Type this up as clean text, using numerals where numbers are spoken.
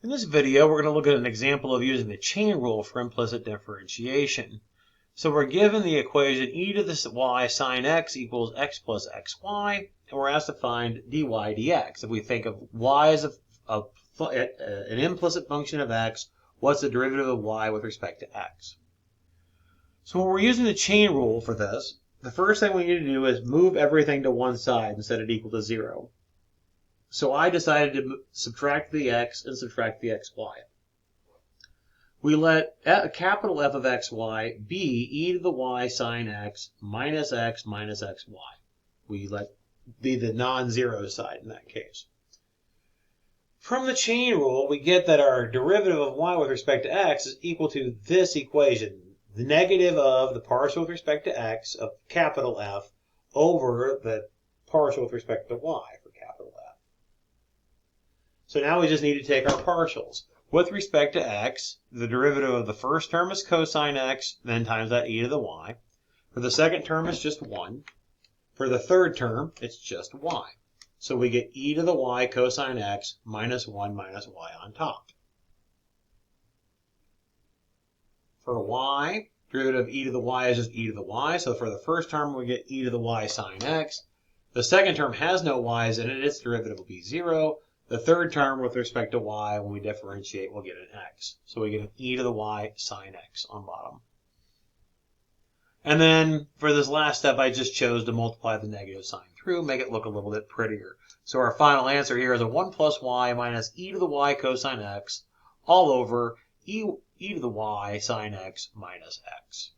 In this video, we're going to look at an example of using the chain rule for implicit differentiation. So we're given the equation e to the y sine x equals x plus xy, and we're asked to find dy dx. If we think of y as an implicit function of x, what's the derivative of y with respect to x? So when we're using the chain rule for this, the first thing we need to do is move everything to one side and set it equal to 0. So I decided to subtract the x and subtract the xy. We let capital F of xy be e to the y sine x minus xy. We let be the non-zero side in that case. From the chain rule, we get that our derivative of y with respect to x is equal to this equation, the negative of the partial with respect to x of capital F over the partial with respect to y for capital F. So now we just need to take our partials. With respect to x, the derivative of the first term is cosine x, then times that e to the y. For the second term, it's just 1. For the third term, it's just y. So we get e to the y cosine x minus 1 minus y on top. For y, derivative of e to the y is just e to the y. So for the first term, we get e to the y sine x. The second term has no y's in it. Its derivative will be 0. The third term with respect to y, when we differentiate, we'll get an x. So we get an e to the y sine x on bottom. And then for this last step, I just chose to multiply the negative sign through, make it look a little bit prettier. So our final answer here is a 1 plus y minus e to the y cosine x all over e to the y sine x minus x.